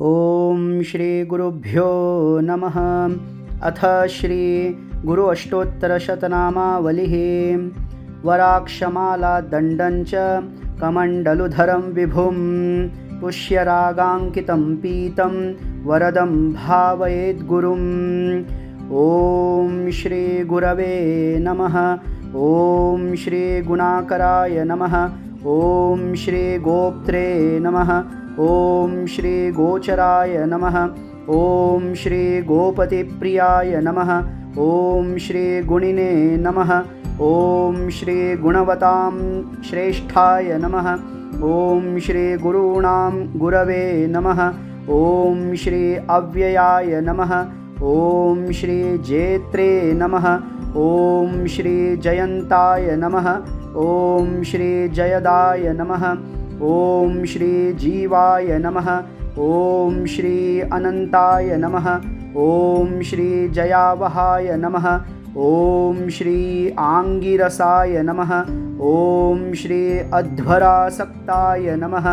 ओम श्री गुरुभ्यो नमः। अथ श्री गुरु अष्टोत्तरशतनामावलिः। वराक्षमाला दण्डं च कमण्डलुधरं विभुं पुष्यरागाङ्कितं पीतं वरदं भावयेद्गुरुम्। ओम श्री गुरवे नमः। ओम श्री गुणाकराय नमः। ओम श्री गोप्त्रे नमः। ओम श्री गोचराय नमः। ओम श्री गोपतिप्रियाय नमः। ओम श्री गुणिने नमः। ओम श्री गुणवतां श्रेष्ठाय नमः। ओम श्री गुरूणां गुरवे नमः। ओम श्री अव्ययाय नमः। ओम श्री जेत्रे नमः। ओम श्री जयन्ताय नमः। ओम श्री जयदाय नमः। ओम श्री जीवाय नमः। ओम श्री अनंताय नमः। ओम श्री जयावहाय नमः। ओम श्री आंगिरसाय नमः। ओम श्री अध्वरासक्ताय नमः।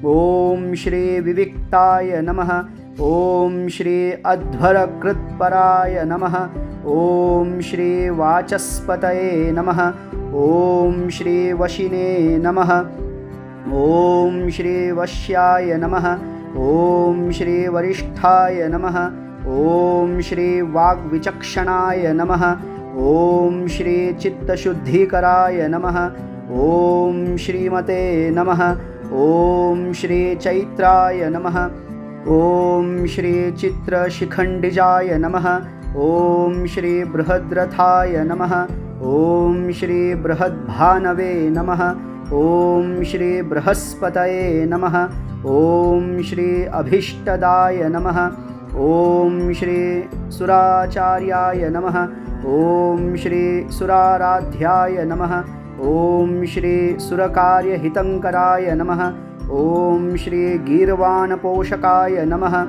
ओम श्री विविक्ताय नमः। ओम श्री अध्वरकृत्पराय नमः। ओम श्री वाचस्पतये नमः। ओम श्री वशिने नमः। ओम श्री वश्याय नमः। ओम श्री वरिष्ठाय नमः। ओम श्री वाग्विचक्षणाय नमः। ओम श्री चित्तशुद्धिकराय नमः। ओम श्रीमते नमः। ओम श्री चैत्राय नमः। ओम श्री चित्रशिखण्डिजाय नमः। ओम श्री बृहद्रथाय नमः। ओम श्री बृहद्भानवे नमः। ओम श्री बृहस्पतये नमः। ओम श्री अभीष्टदाय नमः। ओम श्री सुराचार्याय नमः। ओम श्री सुराराध्याय नमः। ओम श्री सुरकार्यहितंकराय नमः। ओम श्री गीर्वाणपोषकाय नमः।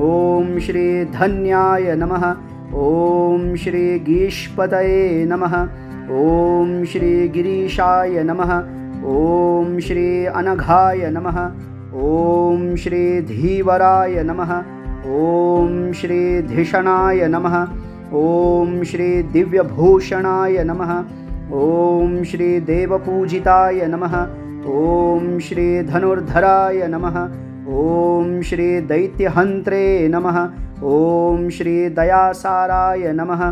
ओम श्री धन्याय नमः। ओम श्री गीष्पतये नमः। ओम श्री गिरीशाय नमः। ओम श्री अनघाय नमः। ओम श्री धीवराय नमः। ओम श्री धिषणाय नमः। ओम श्री दिव्यभूषणाय नमः। ओम श्री देवपूजिताय नमः। ओम श्री धनुर्धराय नमः। ओम श्री दैत्यहन्त्रे नमः। ओम श्री दयासाराय नमः।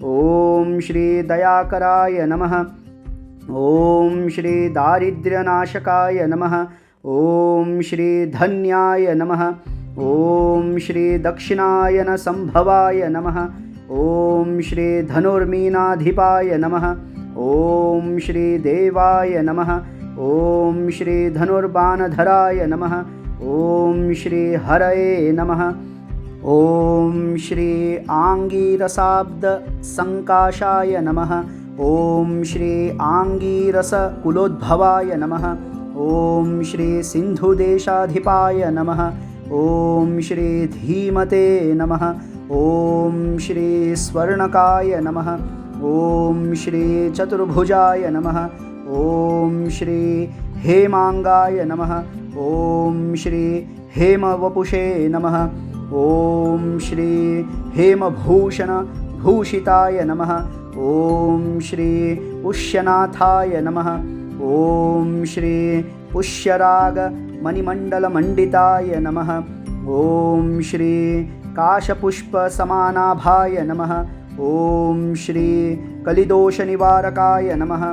ओम श्री दयाकराय नमः। ओम श्री दारिद्र्यनाशकाय नमः। ओम श्री धन्याय नमः। ओम श्री दक्षिणायन संभवाय नमः। ओम श्री धनुर्मीनाधिपाय नमः। ओम श्री देवाय नमः। ओम श्री धनुर्बाणधराय नमः। ओम श्री हरये नमः। ओम श्री आंगीरसाब्द संकाशाय नमः। ओम श्री आंगीरस कुलोद्भवाय नमः। ओम श्री सिंधुदेशाधिपाय नमः। ओम श्री धीमते नमः। ओम श्री स्वर्णकाय नमः। ओम श्री चतुर्भुजाय नमः। ओम श्री हेमांगाय नमः। ओम श्री हेमवपुषे नमः। ओम श्री हेमभूषण भूषिताय नमः। ओम श्री पुष्यनाथाय नमः। ओम श्री पुष्यराग मणिमण्डलमण्डिताय नमः। ओम श्री काशपुष्पसमानाभाय नमः। ओम श्री कलिदोषनिवारकाय नमः।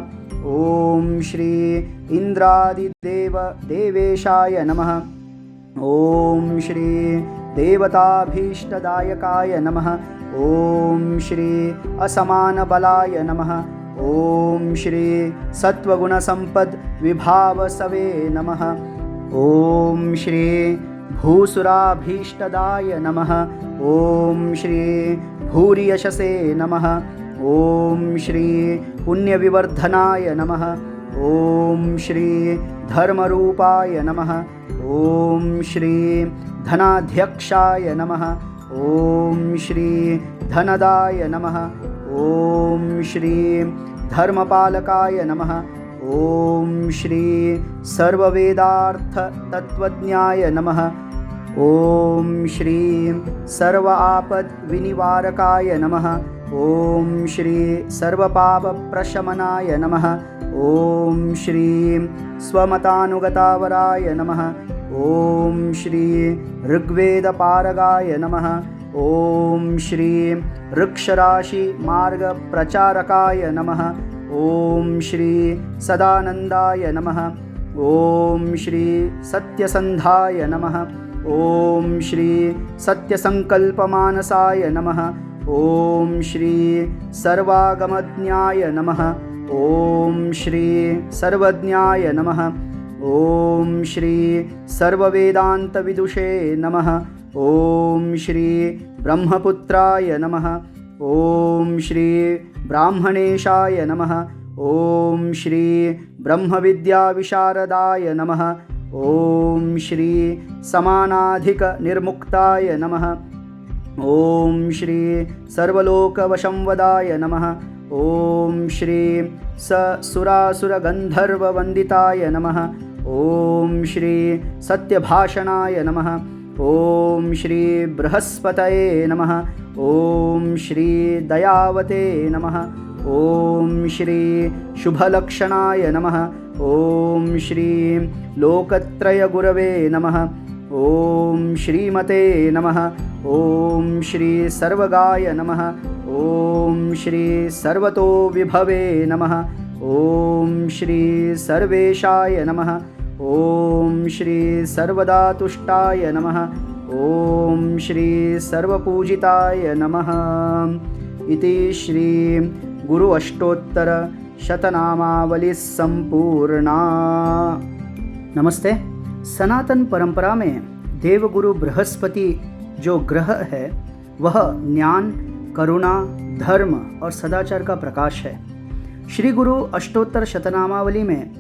ओम श्री इंद्रादिदेव देवेशाय नमः। ओम श्री देवताभीष्टदायकाय नमः। ओम श्री असमानबलाय नमः। ओम श्री सत्वगुणसम्पद विभावसवे नमः। ओम श्री भूसुराभीष्टदाय नमः। ओम श्री भूरियशसे नमः। ओम श्री पुण्यविवर्धनाय नमः। ओम श्री धर्मरूपाय नमः। ओम श्री धनाध्यक्षाय नमः। ओम श्री धनदाय नमः। ओम श्री धर्मपालकाय नमः। ओम श्री सर्ववेदार्थ तत्वज्ञाय नमः। ॐ श्रीं सर्व आपद्विनिवारकाय नमः। ॐ श्री सर्वपापप्रशमनाय नमः। ॐ श्रीं स्वमतानुगतावराय नमः। ॐ श्री ऋग्वेदपारगाय नमः। ॐ श्री वृक्षराशिमार्गप्रचारकाय नमः। ॐ श्री सदानन्दाय नमः। ॐ श्री सत्यसन्धाय नमः। ॐ श्री सत्यसङ्कल्पमानसाय नमः। ॐ श्री सर्वागमज्ञाय नमः। ॐ श्री सर्वज्ञाय नमः। ॐ श्री सर्ववेदान्तविदुषे नमः। ॐ श्री ब्रह्मपुत्राय नमः। ॐ श्री ब्राह्मणेशाय नमः। ॐ श्री ब्रह्मविद्याविशारदाय नमः। ॐ श्री समानाधिकनिर्मुक्ताय नमः। ॐ श्री सर्वलोकवशंवदाय नमः। ॐ श्री सुरासुरगन्धर्ववन्दिताय नमः। ॐ श्री सत्यभाषणाय नमः। ॐ श्री बृहस्पतये नमः। ॐ श्री दयावते नमः। ॐ श्री शुभलक्षणाय नमः। ॐ श्री लोकत्रयगुरवे नमः। ॐ श्रीमते नमः। ॐ श्री सर्वगाय नमः। ॐ श्री सर्वतो विभवे नमः। ॐ श्री सर्वेशाय नमः। ॐ श्री सर्वदा तुष्टाय नमः। ॐ श्री सर्वपूजिताय नमः। इति श्री गुरु अष्टोत्तर शतनामावली संपूर्णा। नमस्ते। सनातन परंपरा में देवगुरु बृहस्पति जो ग्रह है वह ज्ञान, करुणा, धर्म और सदाचार का प्रकाश है। श्री गुरु अष्टोत्तर शतनामावली में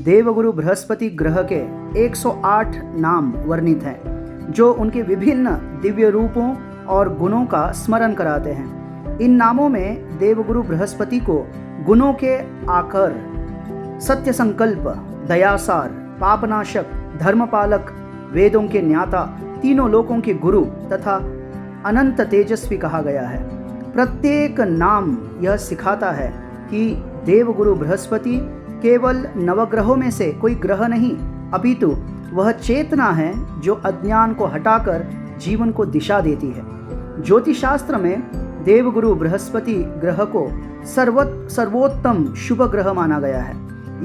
देवगुरु बृहस्पति ग्रह के 108 नाम वर्णित हैं जो उनके विभिन्न दिव्य रूपों और गुणों का स्मरण कराते हैं। इन नामों में देवगुरु बृहस्पति को गुणों के आकर, सत्य संकल्प, दयासार, पापनाशक, धर्मपालक, वेदों के ज्ञाता, तीनों लोकों के गुरु तथा अनंत तेजस्वी कहा गया है। प्रत्येक नाम यह सिखाता है कि देवगुरु बृहस्पति केवल नवग्रहों में से कोई ग्रह नहीं, अपितु वह चेतना है जो अज्ञान को हटाकर जीवन को दिशा देती है। ज्योतिषशास्त्र में देवगुरु बृहस्पति ग्रह को सर्वोत्तम शुभ ग्रह माना गया है।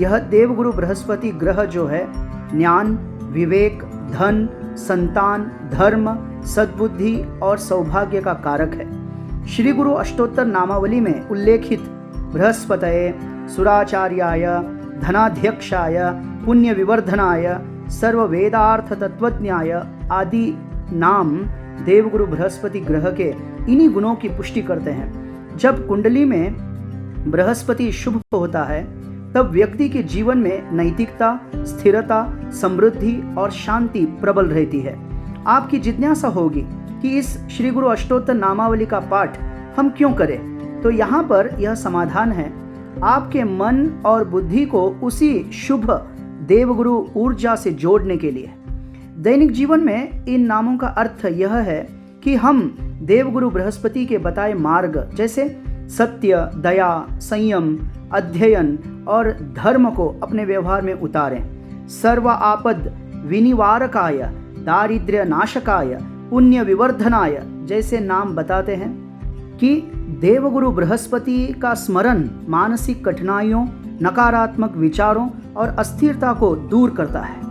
यह देवगुरु बृहस्पति ग्रह जो है ज्ञान, विवेक, धन, संतान, धर्म, सद्बुद्धि और सौभाग्य का कारक है। श्री गुरु अष्टोत्तर नामावली में उल्लेखित बृहस्पतये, सुराचार्याय, धनाध्यक्षाय, पुण्य विवर्धनाय, सर्ववेदार्थ तत्वज्ञाय आदि नाम देवगुरु बृहस्पति ग्रह के इन्हीं गुणों की पुष्टि करते हैं। जब कुंडली में बृहस्पति शुभ होता है तब व्यक्ति के जीवन में नैतिकता, स्थिरता, समृद्धि और शांति प्रबल रहती है। आपकी जिज्ञासा होगी कि इस श्री गुरु अष्टोत्तर नामावली का पाठ हम क्यों करें, तो यहाँ पर यह समाधान है। आपके मन और बुद्धि को उसी शुभ देवगुरु ऊर्जा से जोड़ने के लिए। दैनिक जीवन में इन नामों का अर्थ यह है कि हम देवगुरु बृहस्पति के बताए मार्ग जैसे सत्य, दया, संयम, अध्ययन और धर्म को अपने व्यवहार में उतारें। सर्व आपद विनिवारकाय, दारिद्र्य नाशकाय, पुण्य विवर्धनाय जैसे नाम बताते हैं कि देवगुरु बृहस्पति का स्मरण मानसिक कठिनाइयों, नकारात्मक विचारों और अस्थिरता को दूर करता है।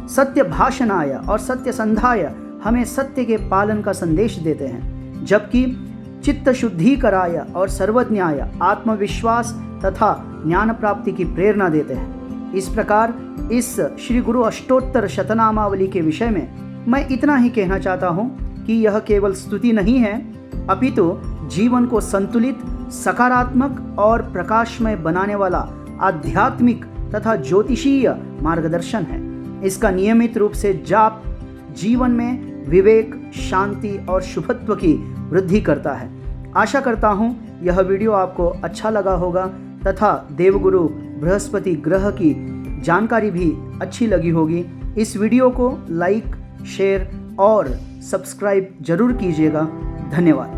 सत्य भाषणाय और सत्य संधाय हमें सत्य के पालन का संदेश देते हैं, जबकि चित्त शुद्धि कराय और सर्वज्ञाय आत्मविश्वास तथा ज्ञान प्राप्ति की प्रेरणा देते हैं। इस प्रकार इस श्री गुरु अष्टोत्तर शतनामावली के विषय में मैं इतना ही कहना चाहता हूँ कि यह केवल स्तुति नहीं है, अपितु जीवन को संतुलित, सकारात्मक और प्रकाशमय बनाने वाला आध्यात्मिक तथा ज्योतिषीय मार्गदर्शन है। इसका नियमित रूप से जाप जीवन में विवेक, शांति और शुभत्व की वृद्धि करता है। आशा करता हूँ यह वीडियो आपको अच्छा लगा होगा तथा देवगुरु बृहस्पति ग्रह की जानकारी भी अच्छी लगी होगी। इस वीडियो को लाइक, शेयर और सब्सक्राइब जरूर कीजिएगा। धन्यवाद।